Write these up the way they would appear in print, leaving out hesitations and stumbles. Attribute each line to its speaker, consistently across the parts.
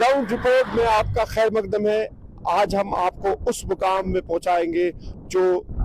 Speaker 1: Ground report में आपका खैर मकदम है। आज हम आपको उस मुकाम में पहुंचाएंगे जो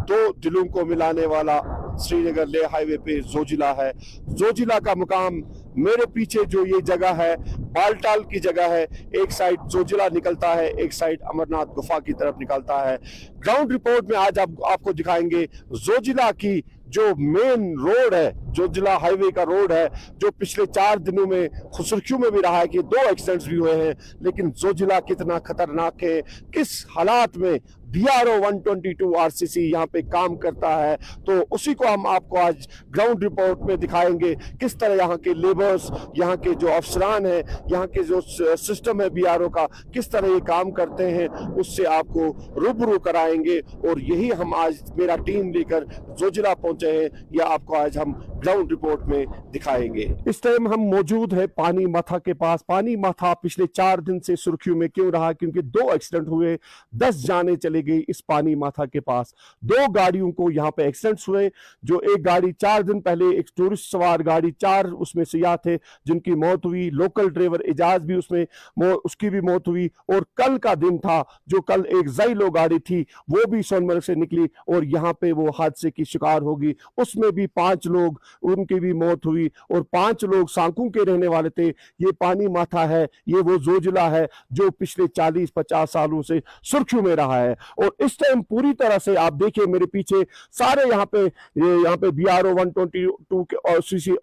Speaker 1: दो दिलों को मिलाने वाला श्रीनगर लेह हाईवे पे जोजिला है। जोजिला का मुकाम मेरे पीछे जो ये जगह है बालटाल की जगह है। एक साइड जोजिला निकलता है, एक साइड अमरनाथ गुफा की तरफ निकलता है। ग्राउंड रिपोर्ट में आज आपको दिखाएंगे जोजिला की जो मेन रोड है, जोजिला हाईवे का रोड है, जो पिछले 4 दिनों में सुर्खियों में भी रहा है कि 2 एक्सीडेंट्स भी हुए हैं। लेकिन जोजिला कितना खतरनाक है, किस हालात में BRO 122 RCC यहाँ पे काम करता है, तो उसी को हम आपको आज ग्राउंड रिपोर्ट में दिखाएंगे। किस तरह यहाँ के लेबर्स, यहाँ के जो अफसरान हैं, यहाँ के जो सिस्टम है BRO का, किस तरह ये काम करते हैं, उससे आपको रूबरू कराएंगे। और यही हम आज मेरा टीम लेकर जोजिला पहुंचे हैं, यह आपको आज हम ग्राउंड रिपोर्ट में दिखाएंगे। इस टाइम हम मौजूद है पानी माथा के पास। पानी माथा पिछले 4 दिन से सुर्खियों में क्यों रहा? क्योंकि 2 एक्सीडेंट हुए, 10 जाने चले गई इस पानी माथा के पास। 2 गाड़ियों को यहाँ पे एक्सीडेंट्स हुए। जो एक गाड़ी 4 दिन पहले, एक टूरिस्ट सवार गाड़ी, 4 उसमें सियाह थे जिनकी मौत हुई। लोकल ड्राइवर एजाज भी उसमें उसकी भी मौत हुई। और कल का दिन था जो कल एक ज़ाइलो गाड़ी थी, वो भी सोनमर्ग से निकली और यहाँ पे वो हादसे की शिकार होगी। उसमें भी 5 लोग, उनकी भी मौत हुई और 5 लोग सांकू के रहने वाले थे। ये पानी माथा है, ये वो जोजिला है जो पिछले 40-50 सालों से सुर्खियों में रहा है। और इस टाइम पूरी तरह से आप देखिए मेरे पीछे सारे यहाँ पे BRO 122 के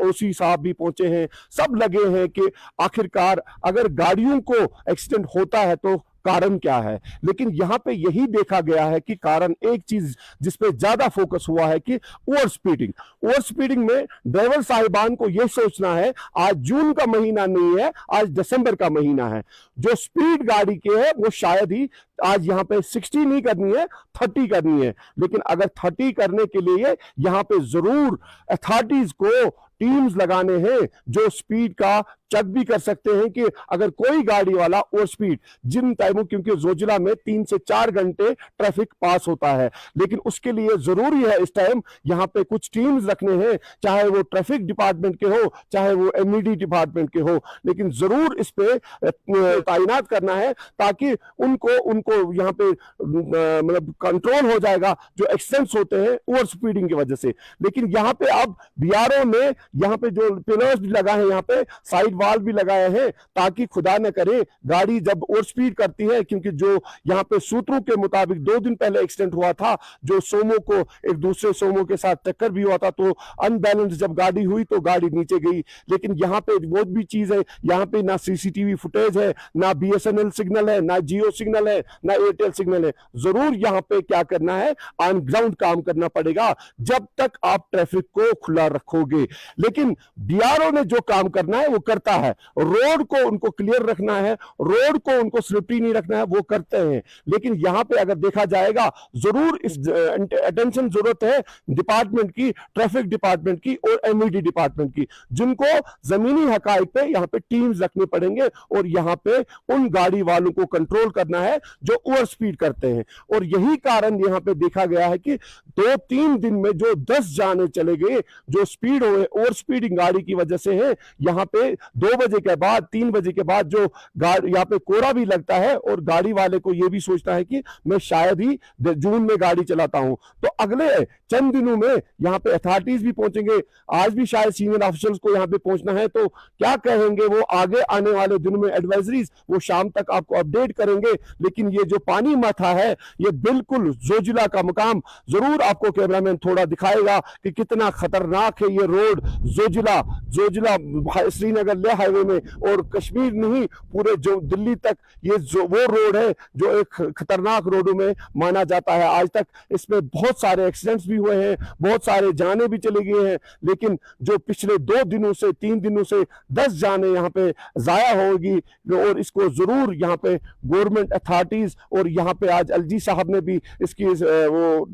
Speaker 1: OC साहब भी पहुंचे हैं। सब लगे हैं कि आखिरकार अगर गाड़ियों को एक्सीडेंट होता है तो कारण क्या है। लेकिन यहाँ पे यही देखा गया है कि कारण, एक चीज जिसपे ज्यादा फोकस हुआ है कि ओवर स्पीडिंग में ड्राइवर साहिबान को यह सोचना है आज जून का महीना नहीं है, आज दिसंबर का महीना है। जो स्पीड गाड़ी के है वो शायद ही आज यहाँ पे 60 नहीं करनी है, 30 करनी है। लेकिन अगर 30 करने के लिए यहाँ पे जरूर अथॉरिटीज को टीम्स लगाने हैं जो स्पीड का चेक भी कर सकते हैं कि अगर कोई गाड़ी वाला ओवर स्पीड जिन टाइमों, क्योंकि जोजिला में 3 से 4 घंटे ट्रैफिक पास होता है, लेकिन उसके लिए जरूरी है इस टाइम यहाँ पे कुछ टीम्स रखने हैं, चाहे वो ट्रैफिक डिपार्टमेंट के हो, चाहे वो MED डिपार्टमेंट के हो, लेकिन जरूर इस पे तैनात करना है ताकि उनको यहाँ पे मतलब कंट्रोल हो जाएगा जो एक्सीडेंट्स होते हैं ओवर स्पीडिंग की वजह से। लेकिन यहाँ पे अब BRO ने यहाँ पे जो पिलर्स भी लगा है, यहाँ पे साइड वाल भी लगाए हैं ताकि खुदा न करे गाड़ी जब ओवर स्पीड करती है, क्योंकि जो यहाँ पे सूत्रों के मुताबिक 2 दिन पहले एक्सीडेंट हुआ था, जो सोमो को एक दूसरे सोमो के साथ टक्कर भी हुआ था, तो अनबैलेंस जब गाड़ी हुई तो गाड़ी नीचे गई। लेकिन यहाँ पे वो भी चीज है, यहाँ पे ना CCTV फुटेज है, ना BSNL सिग्नल है, ना जियो सिग्नल है, ना एयरटेल सिग्नल है। जरूर यहाँ पे क्या करना है, ऑन ग्राउंड काम करना पड़ेगा जब तक आप ट्रैफिक को खुला रखोगे। लेकिन BRO ने जो काम करना है वो करता है। रोड को उनको क्लियर रखना है, रोड को उनको स्लिपरी नहीं रखना है, वो करते हैं। लेकिन यहाँ पे अगर देखा जाएगा जरूर इस अटेंशन जरूरत है डिपार्टमेंट की, ट्रैफिक डिपार्टमेंट की और MED डिपार्टमेंट की, जिनको जमीनी हकाइक पे यहाँ पे टीम्स रखने पड़ेंगे और यहाँ पे उन गाड़ी वालों को कंट्रोल करना है जो ओवर स्पीड करते हैं। और यही कारण यहाँ पे देखा गया है कि 2-3 दिन में जो 10 जाने चले गए जो स्पीड हुए ओवर स्पीडिंग गाड़ी की वजह से है। यहाँ पे 2 बजे के बाद, 3 बजे के बाद जो यहाँ पे कोहरा भी लगता है और गाड़ी वाले को यह भी सोचता है कि मैं शायद ही जून में गाड़ी चलाता हूं। तो अगले चंद दिनों में यहाँ पे अथॉरिटीज भी पहुंचेंगे, आज भी शायद सीनियर ऑफिसर्स को यहाँ पे पहुंचना है, तो क्या कहेंगे वो आगे आने वाले दिनों में एडवाइजरीज वो शाम तक आपको अपडेट करेंगे। लेकिन ये जो पानी माथा है ये बिल्कुल जोजिला का मुकाम, जरूर आपको कैमरामैन थोड़ा दिखाएगा कि कितना खतरनाक है ये रोड। जोजिला श्रीनगर लेह हाईवे में और कश्मीर नहीं पूरे जो दिल्ली तक ये जो वो रोड है जो एक खतरनाक रोडों में माना जाता है। आज तक इसमें बहुत सारे एक्सीडेंट्स भी हुए हैं, बहुत सारे जाने भी चले गए हैं। लेकिन जो पिछले 2 दिनों से 3 दिनों से 10 जाने यहाँ पे जाया होगी और इसको जरूर यहाँ पे गवर्नमेंट अथॉरिटीज और यहाँ पे आज LG साहब ने भी इसकी वो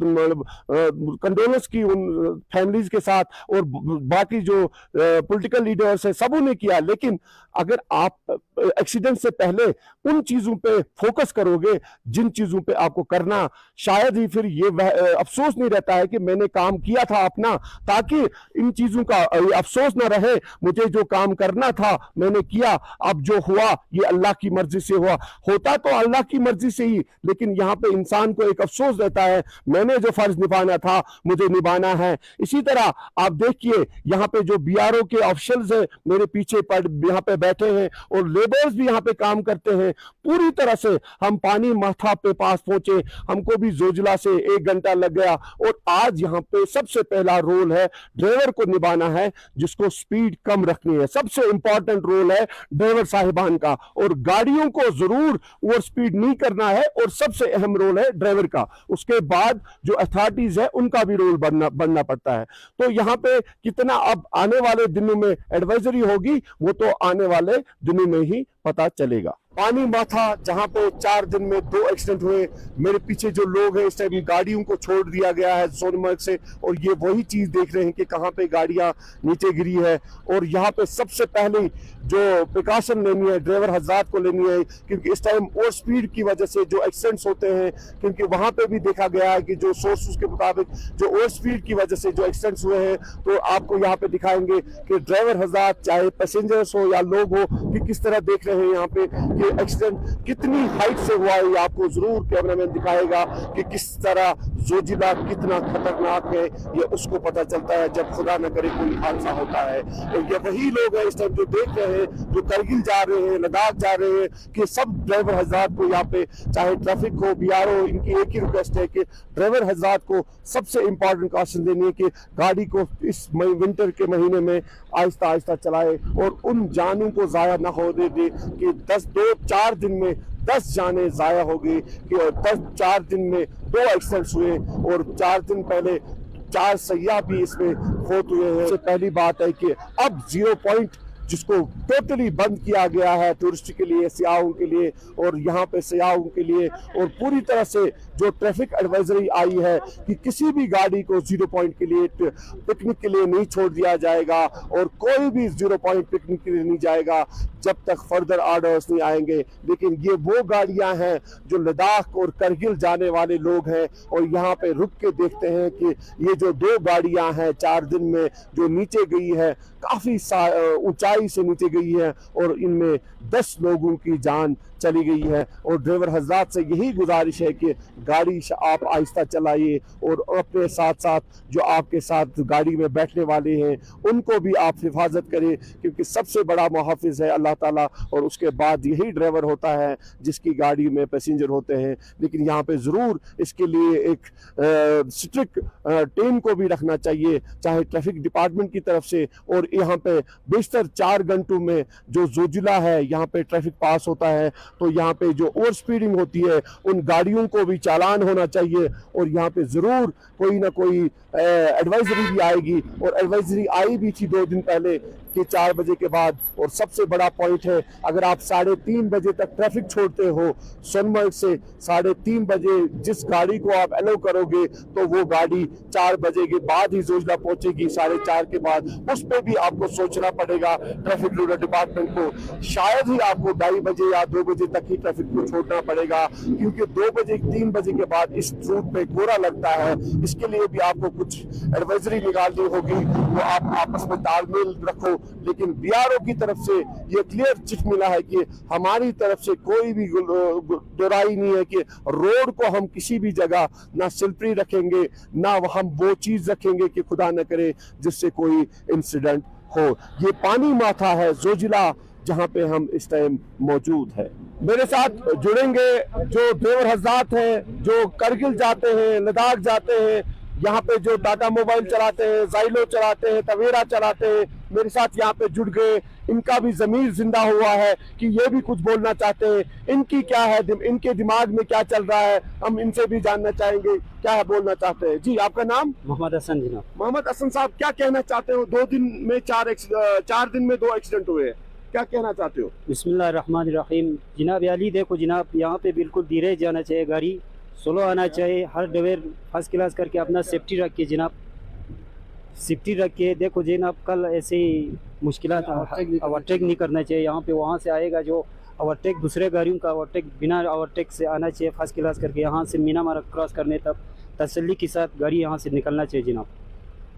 Speaker 1: कंडोलेंस की उन फैमिलीज के साथ और बाकी बाकी जो पॉलिटिकल लीडर्स है सबों ने किया, लेकिन अगर आप एक्सीडेंट से पहले उन चीजों पे फोकस करोगे जिन चीजों पे आपको करना, शायद ही फिर ये अफसोस नहीं रहता है कि मैंने काम किया था अपना, ताकि इन चीजों का अफसोस ना रहे, मुझे जो काम करना था मैंने किया, अब जो हुआ ये अल्लाह की मर्जी से हुआ। होता तो अल्लाह की मर्जी से ही, लेकिन यहाँ पे इंसान को एक अफसोस रहता है, मैंने जो फर्ज निभाना था मुझे निभाना है। इसी तरह आप देखिए यहाँ पे जो बीआरओ के ऑफिशियल्स हैं मेरे पीछे यहाँ पे बैठे हैं और लेबर्स भी यहाँ पे काम करते हैं, पूरी तरह से हम पानी माथा पे पास पहुंचे, हमको भी जोजिला से 1 घंटा लग गया। और आज यहाँ पे सबसे पहला रोल है ड्राइवर को निभाना है, जिसको स्पीड कम रखनी है, सबसे इंपॉर्टेंट रोल है ड्राइवर साहिबान का, और गाड़ियों को जरूर ओवर स्पीड नहीं करना है, और सबसे अहम रोल है ड्राइवर का। उसके बाद जो अथॉरिटीज है उनका भी रोल बनना पड़ता है। तो यहाँ पे कितना अब आने वाले दिनों में एडवाइजरी होगी वो तो आने वाले दिनों में ही पता चलेगा। पानी माथा जहां पे 4 दिन में 2 एक्सीडेंट हुए, मेरे पीछे जो लोग हैं इस टाइम गाड़ियों को छोड़ दिया गया है सोनमर्ग से, और ये वही चीज देख रहे हैं कि कहां पे गाड़ियां नीचे गिरी है। और यहाँ पे सबसे पहले जो प्रिकॉशन लेनी है ड्राइवर हजरात को लेनी है, क्योंकि इस टाइम ओवर स्पीड की वजह से जो एक्सीडेंट्स होते हैं, क्योंकि वहां पे भी देखा गया है कि जो सोर्सेस के मुताबिक जो ओवर स्पीड की वजह से जो एक्सीडेंट्स हुए हैं, तो आपको यहाँ पे दिखाएंगे कि ड्राइवर हजरात चाहे पैसेंजर्स हो या लोग हो कि किस तरह देख रहे हैं यहाँ पे कि एक्सीडेंट कितनी हाइट से हुआ है। आपको जरूर कैमरामैन दिखाएगा कि किस तरह जोजिला कितना खतरनाक है, ये उसको पता चलता है जब खुदा न करे कोई हादसा होता है। ये वही लोग हैं इस टाइम जो देख रहे हैं, जो करगिल जा रहे हैं, लद्दाख जा रहे हैं, कि सब ड्राइवर हजरात को यहाँ पे चाहे ट्रैफिक हो बीआरओ, इनकी एक ही रिक्वेस्ट है कि ड्राइवर हजरात को सबसे इंपॉर्टेंट कॉशन देनी है कि गाड़ी को इस विंटर के महीने में आहिस्ता आहिस्ता चलाए और उन जानों को जाया ना हो दे कि 4 दिन में 10 जाने जाया हो गई, कि 4 दिन में 2 एक्सीडेंट्स हुए और 4 दिन पहले 4 सयाह भी इसमें फौत हुए हैं। सबसे पहली बात है कि अब 0 पॉइंट जिसको टोटली बंद किया गया है टूरिस्ट के लिए, सियाहों के लिए, और यहाँ पे सियाहों के लिए, और पूरी तरह से जो ट्रैफिक एडवाइजरी आई है कि किसी भी गाड़ी को 0 पॉइंट के लिए पिकनिक के लिए नहीं छोड़ दिया जाएगा, और कोई भी 0 पॉइंट पिकनिक के लिए नहीं जाएगा जब तक फर्दर ऑर्डर्स नहीं आएंगे। लेकिन ये वो गाड़ियां हैं जो लद्दाख और करगिल जाने वाले लोग हैं, और यहाँ पे रुक के देखते हैं कि ये जो 2 गाड़ियां हैं 4 दिन में जो नीचे गई है, काफी ऊंचाई से नीचे गई है, और इनमें 10 लोगों की जान चली गई है। और ड्राइवर हजरात से यही गुजारिश है कि गाड़ी आप आहिस्ता चलाइए, और अपने साथ साथ जो आपके साथ गाड़ी में बैठने वाले हैं उनको भी आप हिफाजत करें, क्योंकि सबसे बड़ा मुहाफिज है अल्लाह ताला, और उसके बाद यही ड्राइवर होता है जिसकी गाड़ी में पैसेंजर होते हैं। लेकिन यहाँ पे ज़रूर इसके लिए एक स्ट्रिक्ट टीम को भी रखना चाहिए, चाहे ट्रैफिक डिपार्टमेंट की तरफ से, और यहाँ पे बेशतर 4 घंटों में जो जोजिला है यहाँ पे ट्रैफिक पास होता है, तो यहाँ पे जो ओवर स्पीडिंग होती है उन गाड़ियों को भी चालान होना चाहिए। और यहाँ पे जरूर कोई ना कोई एडवाइजरी भी आएगी, और एडवाइजरी आई भी थी 2 दिन पहले कि 4 बजे के बाद। और सबसे बड़ा पॉइंट है, अगर आप 3:30 बजे तक ट्रैफिक छोड़ते हो सोनमर्ग से, 3:30 बजे जिस गाड़ी को आप अलाउ करोगे तो वो गाड़ी 4 बजे के बाद ही जोजिला पहुंचेगी, 4:30 के बाद। उस पर भी आपको सोचना पड़ेगा ट्रैफिक रूरल डिपार्टमेंट को, शायद ही आपको 2:30 बजे या 2 बजे तक ही ट्रैफिक को छोड़ना पड़ेगा, क्योंकि 2 बजे 3 बजे के बाद इस रूट पे कोहरा लगता है। इसके लिए भी आपको कुछ एडवाइजरी निकालनी होगी, वो आप आपस में तालमेल रखो। लेकिन बीआरओ की तरफ से ये क्लियर चिट मिला है कि हमारी तरफ से कोई भी दोराई नहीं है कि रोड को हम किसी भी जगह ना स्लिपरी रखेंगे, ना हम वो चीज रखेंगे कि खुदा न करे जिससे कोई इंसिडेंट हो। ये पानी माथा है जोजिला जहां पे हम इस टाइम मौजूद है। मेरे साथ जुड़ेंगे जो ड्राइवर हजरात हैं जो करगिल जाते हैं, लद्दाख जाते हैं, यहाँ पे जो टाटा मोबाइल चलाते हैं, जाइलो चलाते हैं, तवेरा चलाते हैं, मेरे साथ यहाँ पे जुड़ गए। इनका भी ज़मीर जिंदा हुआ है कि ये भी कुछ बोलना चाहते हैं। इनकी क्या है, इनके दिमाग में क्या चल रहा है, हम इनसे भी जानना चाहेंगे क्या है बोलना चाहते हैं। जी, आपका नाम?
Speaker 2: मोहम्मद हसन जनाब।
Speaker 1: मोहम्मद हसन साहब, क्या कहना चाहते हो? 2 दिन में 4 दिन में 2 एक्सीडेंट हुए हैं, क्या कहना चाहते हो?
Speaker 2: बिस्मिल्लाहिर्रहमानिर्रहीम। जनाब अली, देखो जनाब, यहाँ पे बिल्कुल धीरे जाना चाहिए, गाड़ी स्लो आना चाहिए, हर ड्राइवर फर्स्ट क्लास करके अपना सेफ्टी रखिए जनाब। सेफ्टी रख के देखो जनाब, कल ऐसे ही मुश्किल ओवरटेक नहीं करना चाहिए यहाँ पे। वहाँ से आएगा जो ओवरटेक, दूसरे गाड़ियों का ओवरटेक बिना ओवरटेक से आना चाहिए फर्स्ट क्लास करके। यहाँ से मीना मार्ग क्रॉस करने तक तसल्ली के साथ गाड़ी यहाँ से निकलना चाहिए जनाब।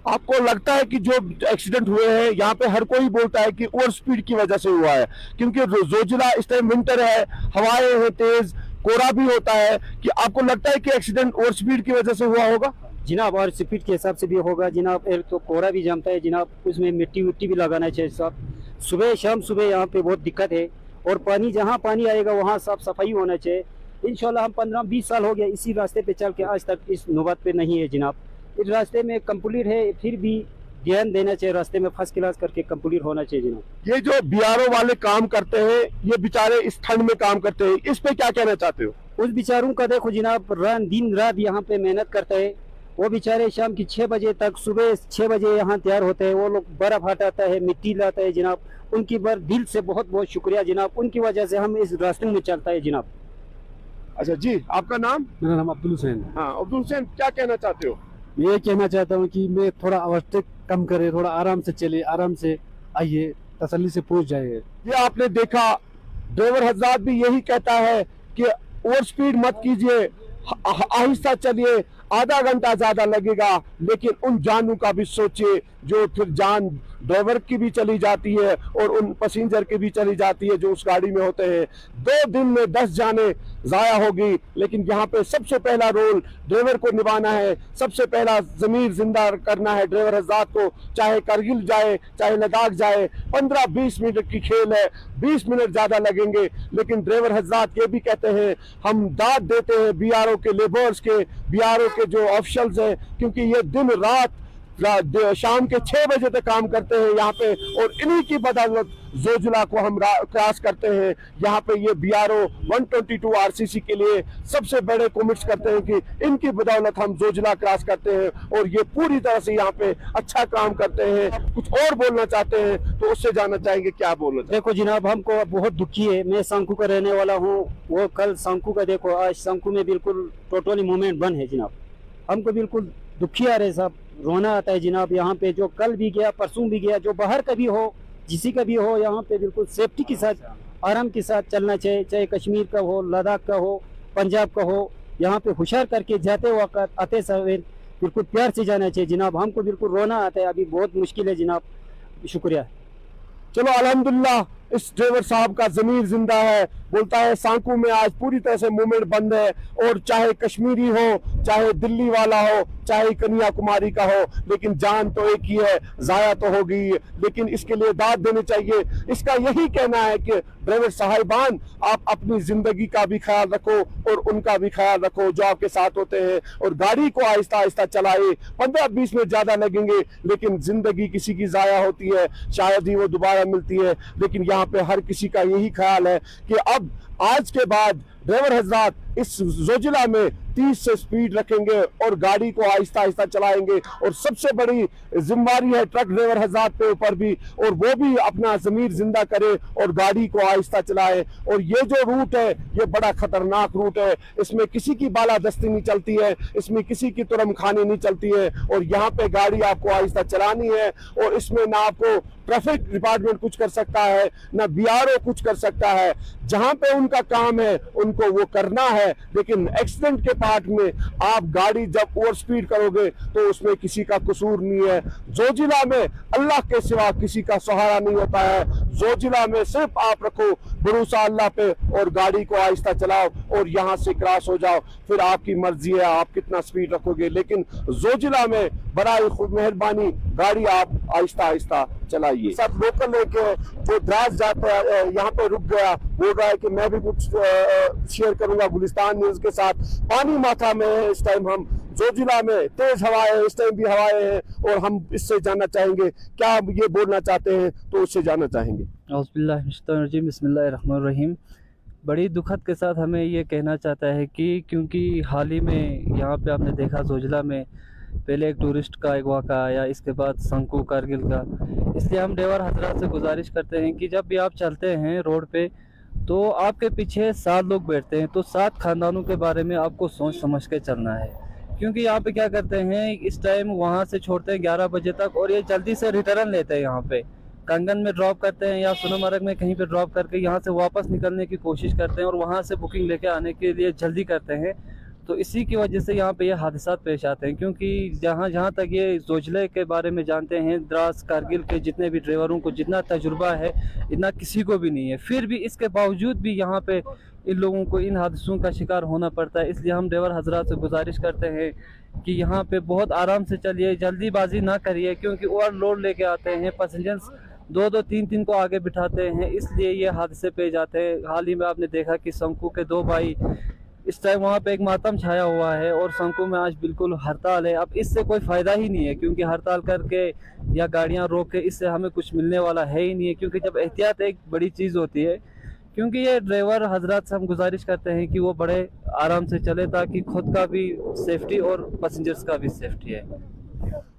Speaker 1: आपको लगता है कि जो एक्सीडेंट हुए हैं यहाँ पे हर कोई बोलता है कि ओवर स्पीड की वजह से हुआ है, क्योंकि जोजिला इस टाइम विंटर है, हवाएं हैं तेज, कोहरा भी होता है, कि आपको लगता है कि एक्सीडेंट ओवर स्पीड की वजह से हुआ होगा?
Speaker 2: जनाब और स्पीड के हिसाब से भी होगा जनाब। एक तो कोहरा भी जमता है जनाब, उसमें मिट्टी विट्टी भी लगाना चाहिए साहब। सुबह शाम सुबह यहाँ पे बहुत दिक्कत है, और पानी जहाँ पानी आएगा वहाँ साफ सफाई होना चाहिए। इंशाल्लाह हम 15-20 साल हो गया इसी रास्ते पे चल के, आज तक इस नौबत पे नहीं है जनाब। इस रास्ते में कंप्लीट है, फिर भी ध्यान देना चाहिए, रास्ते में फर्स्ट क्लास करके कंप्लीट होना चाहिए जनाब।
Speaker 1: ये जो बीआरओ वाले काम करते हैं, ये बेचारे इस ठंड में काम करते हैं, इस पे क्या कहना चाहते हो?
Speaker 2: उस बेचारों का देखो जनाब, दिन रात यहाँ पे मेहनत करते हैं। वो बेचारे शाम की 6 बजे तक, सुबह 6 बजे यहाँ तैयार होते हैं। वो लोग बर्फ हटाता है, मिट्टी लाता है जनाब। उनकी दिल से बहुत बहुत शुक्रिया जनाब, उनकी वजह से हम इस रास्ते में चलता है जनाब।
Speaker 1: अच्छा जी, आपका नाम?
Speaker 3: मेरा नाम अब्दुल हुसैन।
Speaker 1: हाँ अब्दुल हुसैन, क्या कहना चाहते हो?
Speaker 3: ये कहना चाहता हूँ कि मैं थोड़ा ओवरटेक कम करे, थोड़ा आराम से चले, आराम से आइए, तसल्ली से पहुंच जाए।
Speaker 1: ये आपने देखा, ड्राइवर हजरात भी यही कहता है कि ओवर स्पीड मत कीजिए, आहिस्ता चलिए, आधा घंटा ज्यादा लगेगा, लेकिन उन जानों का भी सोचिए जो फिर जान ड्राइवर की भी चली जाती है और उन पैसेंजर की भी चली जाती है जो उस गाड़ी में होते हैं। 2 दिन में 10 जाने जाया होगी, लेकिन यहाँ पे सबसे पहला रोल ड्राइवर को निभाना है, सबसे पहला जमीर जिंदा करना है ड्राइवर हजरात को। चाहे करगिल जाए, चाहे लद्दाख जाए, 15-20 मिनट की खेल है, 20 मिनट ज्यादा लगेंगे, लेकिन ड्राइवर हजरात ये भी कहते हैं, हम दाद देते हैं बीआरओ के लेबर्स के, बीआरओ के जो ऑफिशियल्स हैं, क्योंकि ये दिन रात शाम के 6 बजे तक काम करते हैं यहाँ पे, और इन्हीं की बदौलत जोजिला को हम क्रॉस करते हैं। यहाँ पे ये बीआरओ 122 आरसीसी के लिए सबसे बड़े कमिट्स करते हैं कि इनकी बदौलत हम जोजिला क्रॉस करते हैं, और ये पूरी तरह से यहाँ पे अच्छा काम करते हैं। कुछ और बोलना चाहते हैं तो उससे जानना चाहेंगे, क्या बोलना चाहते?
Speaker 2: देखो जनाब, हमको बहुत दुखी है, मैं शंकु का रहने वाला हूँ। वो कल शंकु का देखो, आज शंकु में बिल्कुल टोटली मूवमेंट बंद है जनाब। हमको बिल्कुल दुखी आ रहे साहब, रोना आता है जनाब। यहाँ पे जो कल भी गया, परसों भी गया, जो बाहर का भी हो, जिसी का भी हो, यहाँ पे बिल्कुल सेफ्टी के साथ, आराम के साथ चलना चाहिए। चाहे कश्मीर का हो, लद्दाख का हो, पंजाब का हो, यहाँ पे होशियार करके जाते वक्त, आते समय बिल्कुल प्यार से जाना चाहिए जनाब। हमको बिल्कुल रोना आता है, अभी बहुत मुश्किल है जनाब। शुक्रिया।
Speaker 1: चलो अल्हम्दुलिल्लाह, इस ड्राइवर साहब का जमीर जिंदा है। बोलता है सांकू में आज पूरी तरह से मूवमेंट बंद है, और चाहे कश्मीरी हो, चाहे दिल्ली वाला हो, चाहे कन्याकुमारी का हो, लेकिन जान तो एक ही है, जाया तो हो गई, लेकिन इसके लिए दाद देनी चाहिए। इसका यही कहना है कि ड्राइवर साहिबान, आप अपनी जिंदगी का भी ख्याल रखो और उनका भी ख्याल रखो जो आपके साथ होते हैं, और गाड़ी को आहिस्ता आहिस्ता चलाए। 15-20 मिनट ज्यादा लगेंगे, लेकिन जिंदगी किसी की जाया होती है, शायद ही वो दोबारा मिलती है। लेकिन यहाँ पे हर किसी का यही ख्याल है कि अब आज के बाद ड्राइवर हजरात इस जोजिला में 30 से स्पीड रखेंगे और गाड़ी को आहिस्ता आहिस्ता चलाएंगे। और सबसे बड़ी जिम्मेदारी है ट्रक ड्राइवर हजरात पे ऊपर भी, और वो भी अपना जमीर जिंदा करे और गाड़ी को आहिस्ता चलाए। और ये जो रूट है, ये बड़ा खतरनाक रूट है, इसमें किसी की बालादस्ती नहीं चलती है, इसमें किसी की तुरम खानी नहीं चलती है, और यहाँ पे गाड़ी आपको आहिस्ता चलानी है। और इसमें ना आपको ट्रैफिक डिपार्टमेंट कुछ कर सकता है, ना बीआरओ कुछ कर सकता है। जहां पे उनका काम है उनको वो करना है, लेकिन एक्सीडेंट के पार्ट में आप गाड़ी जब ओवर स्पीड करोगे तो उसमें किसी का कसूर नहीं है। जोजिला में अल्लाह के सिवा किसी का सहारा नहीं होता है। जोजिला में सिर्फ आप रखो भरोसा अल्लाह पे और गाड़ी को आहिस्ता चलाओ और यहाँ से क्रॉस हो जाओ, फिर आपकी मर्जी है आप कितना स्पीड रखोगे। लेकिन जोजिला में बड़ा ही खुद मेहरबानी, गाड़ी आप आहिस्ता आहिस्ता चलाइए। सब लोकल है कि जो द्रास जाता है यहाँ पे रुक गया, बोल रहा है कि मैं भी कुछ शेयर करूंगा गुलिस्तान न्यूज के साथ। पानी माथा में है इस टाइम, हम जोजिला में तेज हवाएं है, इस टाइम भी हवाएं हैं, और हम इससे जानना चाहेंगे क्या ये बोलना चाहते हैं, तो उससे जानना चाहेंगे।
Speaker 4: बिस्मिल्लाहिर्रहमानिर्रहीम। बड़ी दुखद के साथ हमें ये कहना चाहता है कि क्योंकि हाल ही में यहाँ पे आपने देखा जोजिला में पहले एक टूरिस्ट का एक वाक़ा आया, इसके बाद शंकु कारगिल का। इसलिए हम ड्राइवर हजरात से गुजारिश करते हैं कि जब भी आप चलते हैं रोड पे तो आपके पीछे 7 लोग बैठते हैं, तो 7 खानदानों के बारे में आपको सोच समझ के चलना है, क्योंकि यहाँ पे क्या करते हैं, इस टाइम वहाँ से छोड़ते हैं 11 बजे तक और ये जल्दी से रिटर्न लेते हैं। यहाँ पे कंगन में ड्रॉप करते हैं या सोनमर्ग में कहीं पे ड्रॉप करके यहाँ से वापस निकलने की कोशिश करते हैं और वहाँ से बुकिंग लेके आने के लिए जल्दी करते हैं। तो इसी की वजह से यहाँ पे ये हादसा पेश आते हैं। क्योंकि जहाँ तक ये जोजिला के बारे में जानते हैं, द्रास कारगिल के जितने भी ड्राइवरों को जितना तजुर्बा है इतना किसी को भी नहीं है, फिर भी इसके बावजूद भी यहाँ पे इन लोगों को इन हादसों का शिकार होना पड़ता है। इसलिए हम ड्राइवर हजरात से गुजारिश करते हैं कि यहाँ पे बहुत आराम से चलिए, जल्दीबाजी ना करिए, क्योंकि ओवरलोड लेके आते हैं पैसेंजर्स, 2-2 3-3 को आगे बिठाते हैं, इसलिए ये हादसे पे जाते हैं। हाल ही में आपने देखा कि शंकु के 2 भाई, इस टाइम वहाँ पे एक मातम छाया हुआ है और शंकु में आज बिल्कुल हड़ताल है। अब इससे कोई फ़ायदा ही नहीं है, क्योंकि हड़ताल करके या गाड़ियाँ रोक के इससे हमें कुछ मिलने वाला है ही नहीं है। क्योंकि जब एहतियात एक बड़ी चीज़ होती है, क्योंकि ये ड्राइवर हजरात से हम गुजारिश करते हैं कि वो बड़े आराम से चले, ताकि खुद का भी सेफ्टी और पैसेंजर्स का भी सेफ्टी है।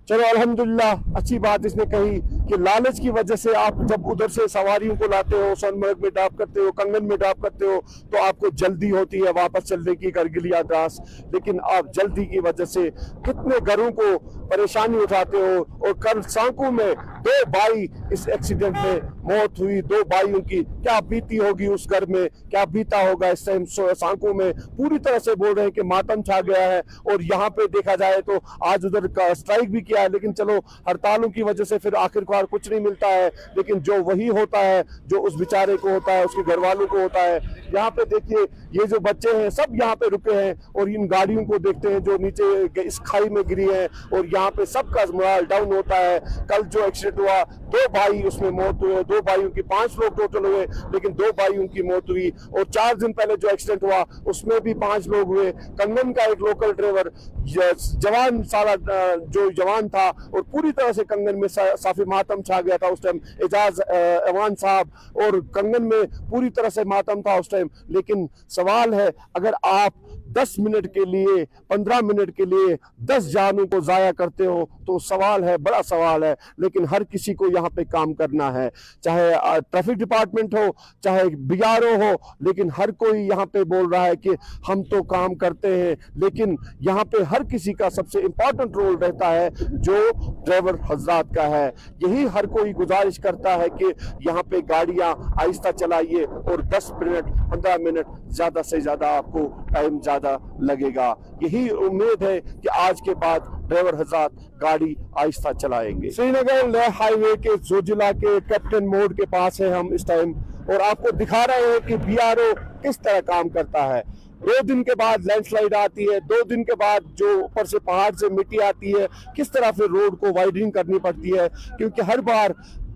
Speaker 1: चलो अल्हम्दुलिल्लाह, अच्छी बात इसने कही कि लालच की वजह से आप जब उधर से सवारियों को लाते हो, सोनमर्ग में ड्रॉप करते हो, कंगन में ड्रॉप करते हो, तो आपको जल्दी होती है वापस चलने की करगिल या द्रास, लेकिन आप जल्दी की वजह से कितने घरों को परेशानी उठाते हो। और कल सांकू में 2 भाई इस एक्सीडेंट में मौत हुई, 2 भाइयों की क्या बीती होगी उस घर में, क्या बीता होगा। इस टाइम सांकू में पूरी तरह से बोल रहे हैं कि मातम छा गया है। और यहाँ पे देखा जाए तो आज उधर का स्ट्राइक भी किया है, लेकिन चलो हड़तालों की वजह से फिर आखिरकार कुछ नहीं मिलता है, लेकिन जो वही होता है जो उस बेचारे को होता है, उसके घर वालों को होता है। यहाँ पे देखिए ये जो बच्चे हैं सब यहाँ पे रुके हैं और इन गाड़ियों को देखते हैं जो नीचे इस खाई में गिरी है, और यहाँ पे सबका मोरल डाउन होता है। कल जो एक्सीडेंट हुआ 2 भाई उसमें मौत हुए, 2 भाइयों की 5 लोग टोटल हुए, लेकिन 2 भाइयों की मौत हुई। और 4 दिन पहले जो एक्सीडेंट हुआ उसमें भी 5 लोग हुए। कंगन का एक लोकल ड्राइवर जवान सारा जो जवान था और पूरी तरह से कंगन में साफी मातम छा गया था उस टाइम, एजाज अवान साहब, और कंगन में पूरी तरह से मातम था उस टाइम। लेकिन सवाल है, अगर आप 10 मिनट के लिए 15 मिनट के लिए 10 जानों को जाया करते हो तो सवाल है, बड़ा सवाल है। लेकिन हर किसी को यहाँ पे काम करना है, चाहे ट्रैफिक डिपार्टमेंट हो, चाहे बीआरओ हो, लेकिन हर कोई यहाँ पे बोल रहा है कि हम तो काम करते हैं। लेकिन यहाँ पे हर किसी का सबसे इंपॉर्टेंट रोल रहता है जो ड्राइवर हजरात का है। यही हर कोई गुजारिश करता है कि यहाँ पे गाड़ियाँ आहिस्ता चलाइए और 10 मिनट 15 मिनट ज़्यादा से ज़्यादा आपको टाइम ज़्यादा लगेगा। यही उम्मीद है कि आज के बाद ड्राइवर हजरात गाड़ी आहिस्ता चलाएंगे। श्रीनगर लेह हाईवे के जोजिला के कैप्टन मोड़ के पास है हम इस टाइम, और आपको दिखा रहे हैं कि बीआरओ किस तरह काम करता है। 2 दिन के बाद लैंडस्लाइड आती है, 2 दिन के बाद जो ऊपर से पहाड़ से मिट्टी आती है, किस तरह फिर रोड को वाइडनिंग करनी पड़ती है, क्योंकि हर बार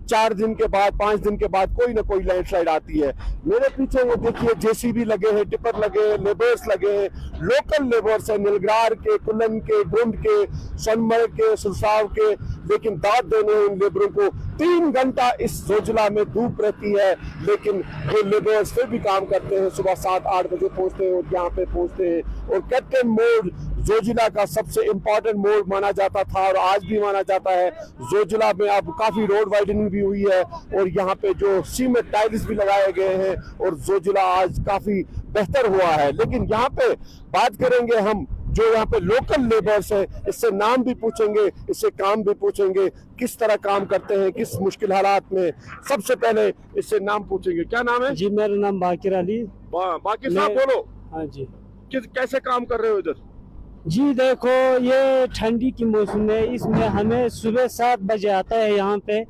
Speaker 1: 4 दिन के बाद 5 दिन के बाद कोई ना कोई लैंडस्लाइड आती है। मेरे पीछे वो देखिए जेसीबी लगे हैं, टिपर लगे हैं, लेबर्स लगे हैं, लोकल लेबर्स हैं, नीलग्रार के, कुल्लन के, गुंड के, सोनमर्ग के, सुरसाव के। लेकिन दाद देने इन लेबरों को 3 घंटा इस जोजिला में धूप रहती है, लेकिन ये लेबर्स फिर भी काम करते हैं। सुबह 7-8 बजे पहुंचते हैं और यहाँ पे पहुंचते हैं। और कैप्टन मोड़ जोजिला का सबसे इम्पोर्टेंट मोड़ माना जाता था और आज भी माना जाता है। जोजिला में अब काफी रोड वाइडनिंग भी हुई है और यहाँ पे जो सीमेंट टाइल्स भी लगाए गए हैं और जोजिला आज काफी बेहतर हुआ है। लेकिन यहाँ पे बात करेंगे हम जो यहाँ पे लोकल लेबर्स है, इससे नाम भी पूछेंगे, इससे काम भी पूछेंगे, किस तरह काम करते हैं, किस मुश्किल हालात में। सबसे पहले इससे नाम पूछेंगे। क्या नाम है
Speaker 2: जी? मेरा नाम बाकिर अली।
Speaker 1: बाकी साहब बोलो।
Speaker 2: हाँ जी।
Speaker 1: कैसे काम कर रहे हो इधर?
Speaker 2: जी देखो, ये ठंडी की मौसम है, इसमें हमें सुबह 7 बजे आता है यहाँ पे,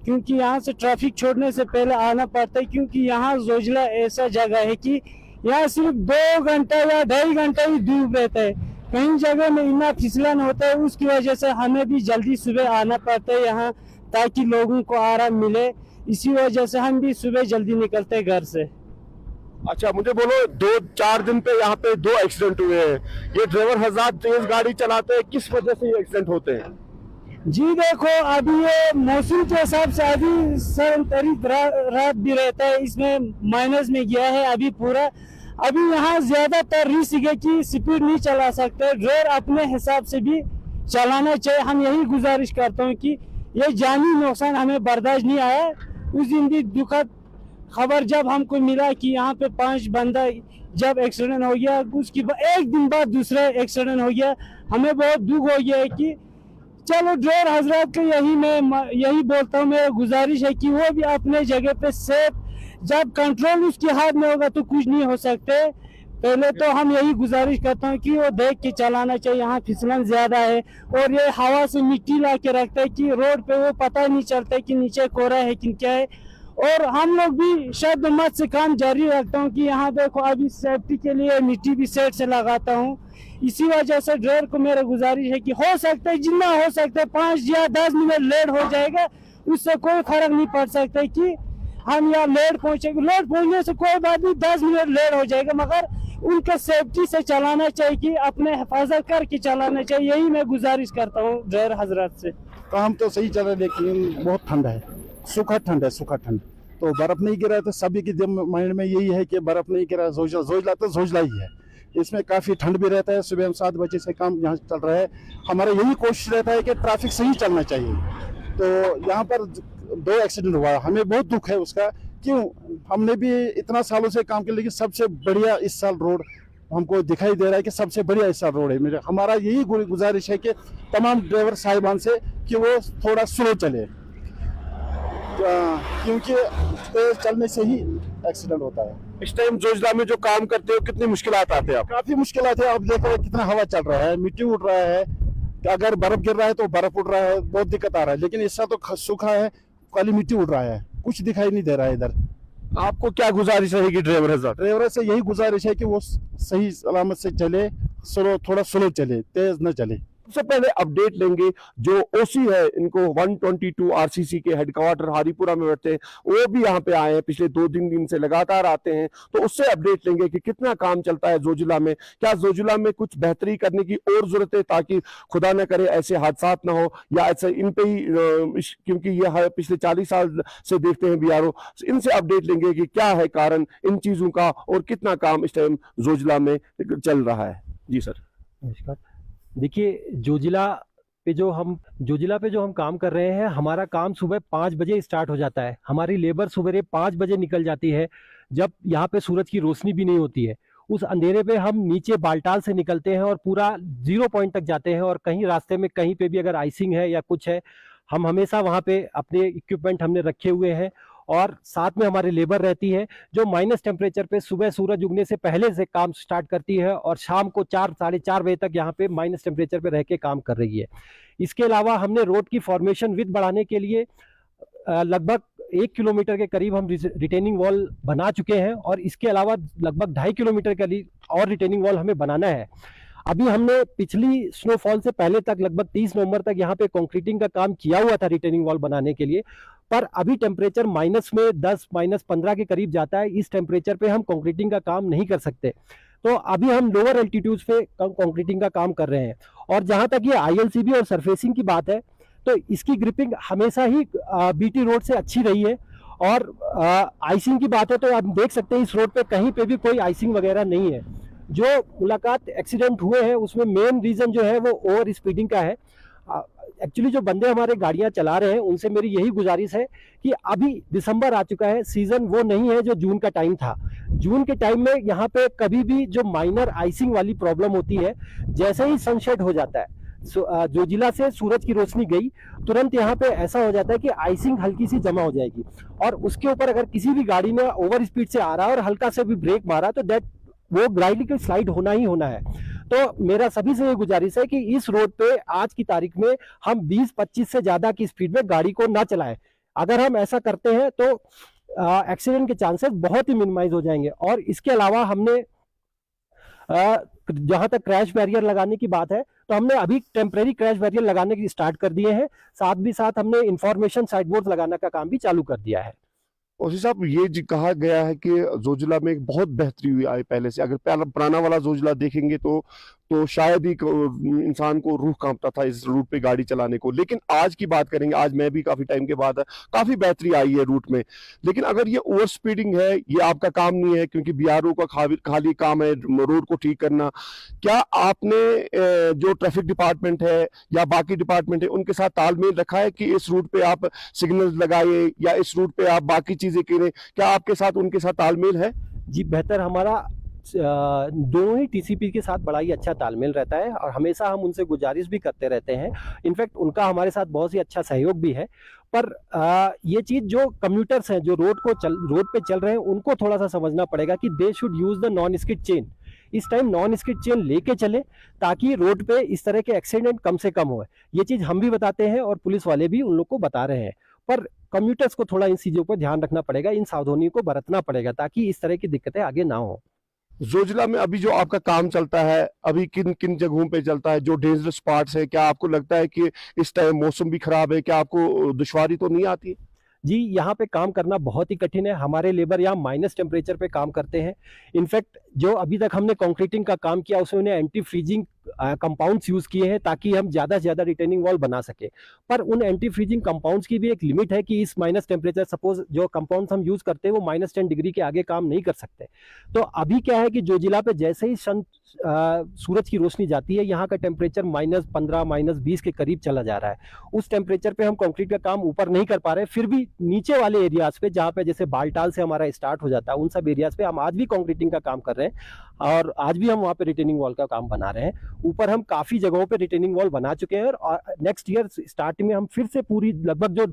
Speaker 2: क्योंकि यहाँ से ट्रैफिक छोड़ने से पहले आना पड़ता है। क्योंकि यहाँ जोजिला ऐसा जगह है कि यहाँ सिर्फ 2 घंटा या 2.5 घंटा ही धूप रहता है, कहीं जगह में इतना फिसलन होता है। उसकी वजह से हमें भी जल्दी सुबह आना पड़ता है यहाँ, ताकि लोगों को आराम मिले। इसी वजह से हम भी सुबह जल्दी निकलते हैं घर से।
Speaker 1: अच्छा मुझे बोलो, 2-4 दिन पे यहाँ पे 2 एक्सीडेंट हुए हैं। ये ड्राइवर हजरात तेज गाड़ी चलाते हैं, किस वजह से ये एक्सीडेंट होते हैं?
Speaker 2: जी देखो, अभी ये मौसम के हिसाब से अभी 7 रात भी रहता है, इसमें माइनस में गया है अभी पूरा। अभी यहाँ ज्यादातर रिस्क है कि स्पीड नहीं चला सकते, ड्राइवर अपने हिसाब से भी चलाना चाहिए। हम यही गुजारिश करता हूँ कि ये जानी नुकसान हमें बर्दाश्त नहीं आया। उस दिन भी दुखद खबर जब हमको मिला कि यहाँ पे 5 बंदा जब एक्सीडेंट हो गया, उसकी 1 दिन बाद दूसरा एक्सीडेंट हो गया, हमें बहुत दुख हो गया है कि चलो ड्राइवर हजरात को यही बोलता हूँ, मेरा गुजारिश है कि वो भी अपने जगह पे सेफ, जब कंट्रोल उसके हाथ में होगा तो कुछ नहीं हो सकते। पहले तो हम यही गुजारिश करता हूँ कि वो देख के चलाना चाहिए, यहाँ फिसलन ज्यादा है और ये हवा से मिट्टी ला के रखता है कि रोड पे वो पता नहीं चलता कि नीचे कोहरा है कि क्या है। और हम लोग भी शायद मत से काम जारी रखता हूँ कि यहाँ देखो अभी सेफ्टी के लिए मिट्टी भी सेट से लगाता हूँ। इसी वजह से ड्राइवर को मेरा गुजारिश है कि हो सकता है जितना हो सकता है 5 या 10 मिनट लेट हो जाएगा, उससे कोई फर्क नहीं पड़ सकता है कि हम यहाँ लेट पहुँचेंगे। लेट पहुँचने से कोई बात नहीं, 10 मिनट लेट हो जाएगा, मगर उनके सेफ्टी से चलाना चाहिए कि अपने हिफाजत करके चलाना चाहिए। यही मैं गुजारिश करता हूँ ड्राइवर हजरात से।
Speaker 3: काम तो सही चल रहा है लेकिन बहुत ठंड है, सूखा ठंड। तो बर्फ नहीं गिरा तो सभी के माइंड में यही है कि बर्फ नहीं गिरा, जोजिला तो जोजिला ही है। इसमें काफ़ी ठंड भी रहता है। सुबह हम 7 बजे से काम यहाँ चल रहा है। हमारा यही कोशिश रहता है कि ट्रैफिक सही चलना चाहिए। तो यहाँ पर 2 एक्सीडेंट हुआ, हमें बहुत दुख है उसका। क्यों, हमने भी इतना सालों से काम किया, लेकिन सबसे बढ़िया इस साल रोड हमको दिखाई दे रहा है कि सबसे बढ़िया इस साल रोड है। हमारा यही गुजारिश है कि तमाम ड्राइवर साहिबान से कि वो थोड़ा स्लो चले, क्योंकि तेज चलने से ही एक्सीडेंट होता है।
Speaker 1: इस टाइम जोजिला में जो काम करते हो कितनी मुश्किलात आते हैं आप?
Speaker 3: काफी मुश्किलात है। आप देख रहे हैं कितना हवा चल रहा है, मिट्टी उड़ रहा है, अगर बर्फ गिर रहा है तो बर्फ उड़ रहा है, बहुत दिक्कत आ रहा है। लेकिन इससे तो सूखा है, काली मिट्टी उड़ रहा है, कुछ दिखाई नहीं दे रहा है इधर।
Speaker 1: आपको क्या गुजारिश रहेगी ड्राइवर हजरात?
Speaker 3: ड्राइवर से यही गुजारिश है कि वो सही सलामत से चले, थोड़ा स्लो चले, तेज न चले।
Speaker 1: सबसे पहले अपडेट लेंगे जो ओसी है, इनको 122 आरसीसी के हेडक्वार्टर हारीपुरा में बैठते हैं, वो भी यहाँ पे आए हैं, पिछले 2-3 दिन से लगातार आते हैं। तो उससे अपडेट लेंगे कि कितना काम चलता है जोजिला में, क्या जोजिला में कुछ बेहतरी करने की और जरूरत है ताकि खुदा न करे ऐसे हादसा ना हो, या ऐसे इन पे ही क्योंकि ये पिछले 40 साल से देखते हैं बीआरओ। इनसे अपडेट लेंगे कि क्या है कारण इन चीजों का और कितना काम इस टाइम जोजिला में चल रहा है। जी सर।
Speaker 5: नमस्कार। देखिए, जोजिला पे जो हम काम कर रहे हैं, हमारा काम सुबह 5 बजे स्टार्ट हो जाता है। हमारी लेबर सुबह 5 बजे निकल जाती है, जब यहाँ पे सूरज की रोशनी भी नहीं होती है। उस अंधेरे पे हम नीचे बालटाल से निकलते हैं और पूरा 0 पॉइंट तक जाते हैं। और कहीं रास्ते में कहीं पे भी अगर आइसिंग है या कुछ है, हम हमेशा वहाँ पे अपने इक्विपमेंट हमने रखे हुए हैं और साथ में हमारे लेबर रहती है जो माइनस टेम्परेचर पे सुबह सूरज उगने से पहले से काम स्टार्ट करती है और शाम को 4-4:30 बजे तक यहाँ पे माइनस टेम्परेचर पे रह के काम कर रही है। इसके अलावा हमने रोड की फॉर्मेशन विड्थ बढ़ाने के लिए लगभग 1 किलोमीटर के करीब हम रिटेनिंग वॉल बना चुके हैं और इसके अलावा लगभग 2.5 किलोमीटर के लिए और रिटेनिंग वॉल हमें बनाना है। अभी हमने पिछली स्नोफॉल से पहले तक लगभग 30 नवंबर तक यहाँ पे कंक्रीटिंग का काम किया हुआ था रिटेनिंग वॉल बनाने के लिए, पर अभी टेम्परेचर माइनस में 10 -15 के करीब जाता है। इस टेम्परेचर पे हम कंक्रीटिंग का काम नहीं कर सकते, तो अभी हम लोअर एल्टीट्यूड्स पे कंक्रीटिंग का काम कर रहे हैं। और जहां तक ये आईएलसीबी और सरफेसिंग की बात है, तो इसकी ग्रिपिंग हमेशा ही बीटी रोड से अच्छी रही है। और आइसिंग की बात है तो आप देख सकते हैं इस रोड पे कहीं पे भी कोई आइसिंग वगैरह नहीं है। जो मुलाकात एक्सीडेंट हुए हैं उसमें मेन रीजन जो है वो ओवर स्पीडिंग का है। एक्चुअली जो बंदे हमारे गाड़ियां चला रहे हैं उनसे मेरी यही गुजारिश है कि अभी दिसंबर आ चुका है, सीजन वो नहीं है जो जून का टाइम था। जून के टाइम में यहाँ पे कभी भी जो माइनर आइसिंग वाली प्रॉब्लम होती है, जैसे ही सनसेट हो जाता है, जोजिला से सूरज की रोशनी गई, तुरंत यहाँ पे ऐसा हो जाता है कि आइसिंग हल्की सी जमा हो जाएगी और उसके ऊपर अगर किसी भी गाड़ी ने ओवर स्पीड से आ रहा है और हल्का से भी ब्रेक मारा तो वो ग्राइडली स्लाइड होना ही होना है। तो मेरा सभी से ये गुजारिश है कि इस रोड पे आज की तारीख में हम 20-25 से ज्यादा की स्पीड में गाड़ी को ना चलाएं। अगर हम ऐसा करते हैं तो एक्सीडेंट के चांसेस बहुत ही मिनिमाइज हो जाएंगे। और इसके अलावा हमने जहां तक क्रैश बैरियर लगाने की बात है तो हमने अभी टेम्परेरी क्रैश बैरियर लगाने की स्टार्ट कर दिए हैं, साथ भी साथ हमने इंफॉर्मेशन साइड बोर्ड लगाने का काम भी चालू कर दिया है।
Speaker 1: ओसी साहब, ये कहा गया है कि जोजिला में एक बहुत बेहतरी हुई है पहले से। अगर पहला पुराना वाला जोजिला देखेंगे तो शायद ही इंसान को रूह कांपता था इस रूट पे गाड़ी चलाने को। लेकिन आज की बात करेंगे, आज मैं भी काफी टाइम के बाद काफी बेहतरी आई है रूट में। लेकिन अगर ये ओवर स्पीडिंग है, ये आपका काम नहीं है क्योंकि बीआरओ का खाली काम है रोड को ठीक करना। क्या आपने जो ट्रैफिक डिपार्टमेंट है या बाकी डिपार्टमेंट है उनके साथ तालमेल रखा है कि इस रूट पे आप सिग्नल लगाइए या इस रूट पे आप बाकी चीजें करें? क्या आपके साथ उनके साथ तालमेल है?
Speaker 5: जी, बेहतर हमारा दोनों ही टीसीपी के साथ बड़ा ही अच्छा तालमेल रहता है और हमेशा हम उनसे गुजारिश भी करते रहते हैं। इनफैक्ट उनका हमारे साथ बहुत ही अच्छा सहयोग भी है। पर ये चीज़ जो कम्यूटर्स हैं, जो रोड पे चल रहे हैं, उनको थोड़ा सा समझना पड़ेगा कि they should use the non skid chain. इस टाइम नॉन स्किड चेन लेके चले ताकि रोड पे इस तरह के एक्सीडेंट कम से कम हो। ये चीज़ हम भी बताते हैं और पुलिस वाले भी उन लोग को बता रहे हैं। पर कम्यूटर्स को थोड़ा इन चीज़ों पर ध्यान रखना पड़ेगा, इन सावधानियों को बरतना पड़ेगा ताकि इस तरह की दिक्कतें आगे ना हो।
Speaker 1: जोजिला में अभी जो आपका काम चलता है, अभी किन किन जगहों पे चलता है, जो डेंजरस पार्ट्स है? क्या आपको लगता है कि इस टाइम मौसम भी खराब है, क्या आपको दुश्वारी तो नहीं आती?
Speaker 5: जी, यहाँ पे काम करना बहुत ही कठिन है। हमारे लेबर यहाँ माइनस टेम्परेचर पे काम करते हैं। इनफैक्ट जो अभी तक हमने कंक्रीटिंग का काम किया उसमें एंटी फ्रीजिंग कंपाउंड्स यूज़ किए हैं ताकि हम ज़्यादा से ज़्यादा रिटेनिंग वॉल बना सके। पर उन एंटी फ्रीजिंग कंपाउंड्स की भी एक लिमिट है कि इस माइनस टेम्परेचर, सपोज जो कंपाउंड्स हम यूज़ करते हैं वो -10 डिग्री के आगे काम नहीं कर सकते। तो अभी क्या है कि जोजिला पे जैसे ही सूरज की रोशनी जाती है, यहाँ का टेम्परेचर -15 -20 के करीब चला जा रहा है। उस टेम्परेचर पे हम कंक्रीट का काम ऊपर नहीं कर पा रहे। फिर भी नीचे वाले एरियाज पे, जहाँ पे जैसे बालटाल से हमारा स्टार्ट हो जाता है, उन सब एरियाज पे हम आज भी कंक्रीटिंग का काम कर रहे हैं और आज भी हम वहाँ पे रिटेनिंग वॉल का काम बना रहे हैं। ऊपर हम काफ़ी जगहों पे रिटेनिंग वॉल बना चुके हैं और नेक्स्ट ईयर स्टार्ट में हम फिर से पूरी लगभग जो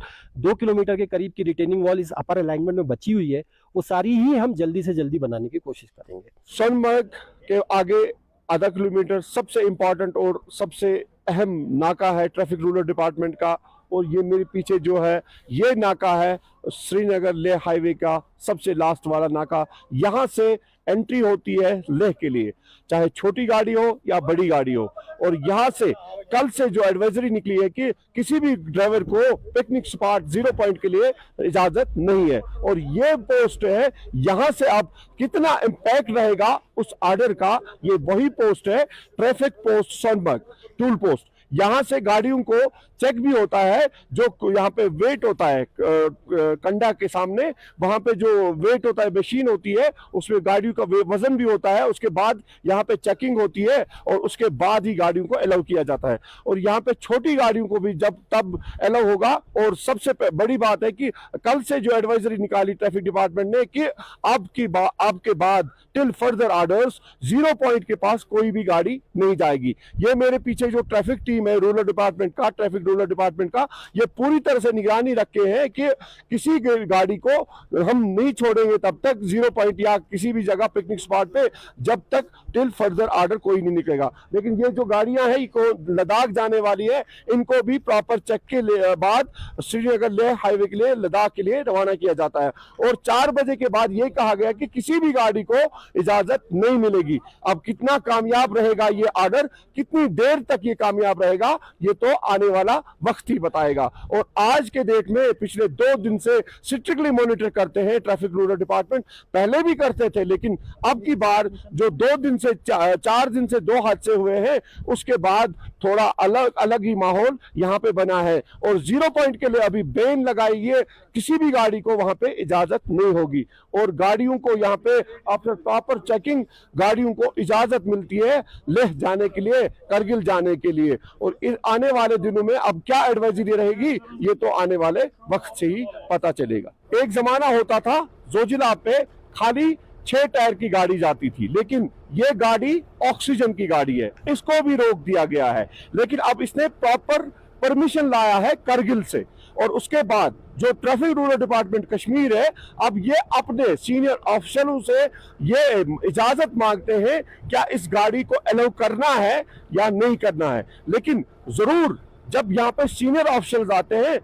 Speaker 5: 2 किलोमीटर के करीब की रिटेनिंग वॉल इस अपर अलाइनमेंट में बची हुई है, वो सारी ही हम जल्दी से जल्दी बनाने की कोशिश करेंगे।
Speaker 1: सोनमर्ग के आगे आधा किलोमीटर सबसे इम्पोर्टेंट और सबसे अहम नाका है ट्रैफिक रूरल डिपार्टमेंट का, और ये मेरे पीछे जो है ये नाका है श्रीनगर लेह हाईवे का सबसे लास्ट वाला नाका। यहाँ से एंट्री होती है लेह के लिए, चाहे छोटी गाड़ी हो या बड़ी गाड़ी हो। और यहाँ से कल से जो एडवाइजरी निकली है कि किसी भी ड्राइवर को पिकनिक स्पॉट 0 पॉइंट के लिए इजाजत नहीं है। और ये पोस्ट है, यहाँ से अब कितना इम्पैक्ट रहेगा उस ऑर्डर का, ये वही पोस्ट है traffic post Sonamarg toll post. यहाँ से गाड़ियों को चेक भी होता है, जो यहाँ पे वेट होता है कंडा के सामने, वहाँ पे जो वेट होता है मशीन होती है, उसमें गाड़ियों का वजन भी होता है। उसके बाद यहाँ पे चेकिंग होती है और उसके बाद ही गाड़ियों को अलाउ किया जाता है। और यहाँ पे छोटी गाड़ियों को भी जब तब अलाउ होगा। और सबसे बड़ी बात है कि कल से जो एडवाइजरी निकाली ट्रैफिक डिपार्टमेंट ने कि आपके बाद टिल फर्दर ऑर्डर्स 0 पॉइंट के पास कोई भी गाड़ी नहीं जाएगी। ये मेरे पीछे जो ट्रैफिक टीम है रूरल डिपार्टमेंट का, ट्रैफिक रूरल डिपार्टमेंट का, ये पूरी तरह से निगरानी रखे हैं कि किसी गाड़ी को हम नहीं छोड़ेंगे तब तक 0 पॉइंट या किसी भी जगह पिकनिक स्पॉट पे, जब तक टिल फर्दर ऑर्डर कोई नहीं निकलेगा। लेकिन ये जो गाड़ियां हैं इनको लद्दाख जाने वाली है, इनको भी प्रॉपर चेक के बाद श्रीनगर लेह हाईवे के लिए, लद्दाख के लिए रवाना किया जाता है। और 4 बजे के बाद ये कहा गया कि किसी भी गाड़ी को इजाजत नहीं मिलेगी। अब कितना कामयाब रहेगा ये ऑर्डर, कितनी देर तक ये कामयाब रहेगा, ये तो आने वाला वक्त ही बताएगा। और आज के डेट में पिछले 2 दिन से स्ट्रिक्टली मॉनिटर करते हैं ट्रैफिक रूरल डिपार्टमेंट, पहले भी करते थे, लेकिन अब की बार जो 2 दिन से 4 दिन से 2 हादसे हुए हैं, उसके बाद थोड़ा अलग ही माहौल यहाँ पे बना है। और 0 पॉइंट के लिए अभी बैन लगाई है, किसी भी गाड़ी को वहां पे इजाजत नहीं होगी। और गाड़ियों को यहाँ पे आफ्टर प्रॉपर चेकिंग गाड़ियों को इजाजत मिलती है लेह जाने के लिए, करगिल जाने के लिए। और आने वाले दिनों में अब क्या एडवाइजरी रहेगी, ये तो आने वाले वक्त से ही पता चलेगा। एक जमाना होता था जोजिला पे खाली 6 टायर की गाड़ी जाती थी, लेकिन ये गाड़ी ऑक्सीजन की गाड़ी है, इसको भी रोक दिया गया है। लेकिन अब इसने प्रॉपर परमिशन लाया है करगिल से। और उसके बाद जो ट्रैफिक रूरल डिपार्टमेंट कश्मीर है, अब ये अपने सीनियर ऑफिसरों से ये इजाजत मांगते हैं क्या इस गाड़ी को अलाउ करना है या नहीं करना है। लेकिन जरूर जब यहाँ पे सीनियर ऑफिसर्स आते हैं,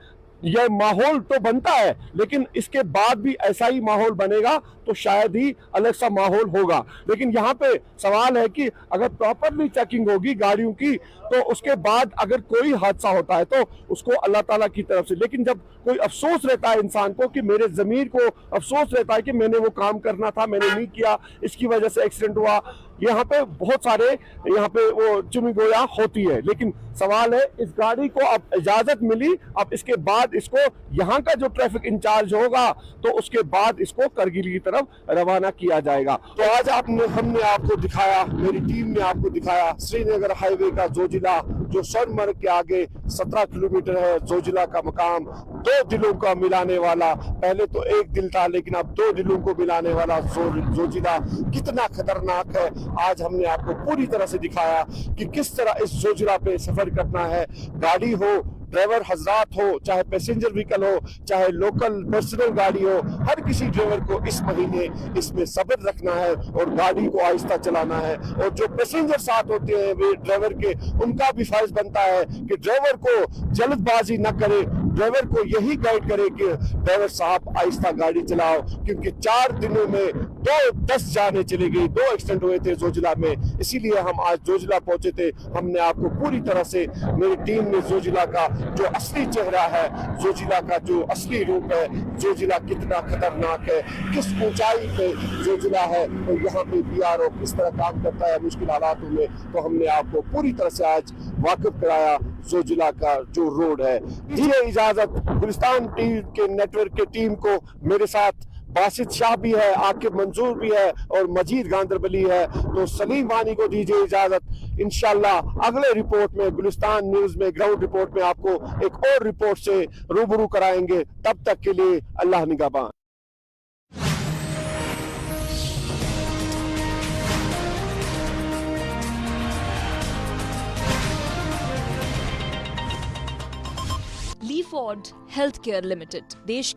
Speaker 1: यह माहौल तो बनता है, लेकिन इसके बाद भी ऐसा ही माहौल बनेगा तो शायद ही अलग सा माहौल होगा। लेकिन यहाँ पे सवाल है कि अगर प्रॉपरली चेकिंग होगी गाड़ियों की, तो उसके बाद अगर कोई हादसा होता है तो उसको अल्लाह ताला की तरफ से, लेकिन जब कोई अफसोस रहता है इंसान को कि मेरे ज़मीर को अफसोस रहता है कि मैंने वो काम करना था, मैंने नहीं किया, इसकी वजह से एक्सीडेंट हुआ, यहाँ पे बहुत सारे यहाँ पे वो चुमी गोया होती है। लेकिन सवाल है इस गाड़ी को अब इजाजत मिली, अब इसके बाद इसको यहाँ का जो ट्रैफिक इंचार्ज होगा तो उसके बाद इसको करगिल की तरफ रवाना किया जाएगा। तो आज हमने आपको दिखाया, मेरी टीम ने आपको दिखाया श्रीनगर हाईवे का जोजिला जो सोनमर्ग के आगे 17 किलोमीटर है जोजिला का मुकाम, दो दिलों का मिलाने वाला, पहले तो एक दिल था लेकिन अब दो दिलों को मिलाने वाला जोजिला कितना खतरनाक है। आज हमने आपको पूरी तरह से दिखाया कि किस तरह इस जोजिला पे सफर करना है। गाड़ी हो, ड्राइवर हजरात हो, चाहे पैसेंजर व्हीकल हो, चाहे लोकल पर्सनल गाड़ी हो, हर किसी ड्राइवर को इस महीने इसमें सब्र रखना है और गाड़ी को आहिस्ता चलाना है। और जो पैसेंजर साथ होते हैं वे ड्राइवर के, उनका भी फर्ज बनता है कि ड्राइवर को जल्दबाजी न करे, ड्राइवर को यही गाइड करे कि ड्राइवर साहब आहिस्ता गाड़ी चलाओ, क्योंकि 4 दिनों में 10 जाने चली गई, 2 एक्सीडेंट हुए थे जोजिला में। इसीलिए हम आज जोजिला पहुंचे थे। हमने आपको पूरी तरह से, मेरी टीम ने जोजिला का जो असली चेहरा है, जोजिला का जो असली रूप है, जोजिला कितना खतरनाक है, किस ऊंचाई पे जोजिला है और यहाँ पे बीआरओ किस तरह काम करता है मुश्किल हालातों में, तो हमने आपको पूरी तरह से आज वाकिफ कराया जोजिला का जो रोड है। दीजिए इजाजत। गुलिस्तान टीवी के नेटवर्क के टीम को मेरे साथ बासित शाह भी है, आकिब मंजूर भी है और मजीद गांधरबली है, तो सलीम वानी को दीजिए इजाजत। इंशाल्लाह अगले रिपोर्ट में, गुलिस्तान न्यूज में, ग्राउंड रिपोर्ट में आपको एक और रिपोर्ट से रूबरू कराएंगे। तब तक के लिए अल्लाह निगहबान।
Speaker 6: लीफोर्ड हेल्थकेयर लिमिटेड, देश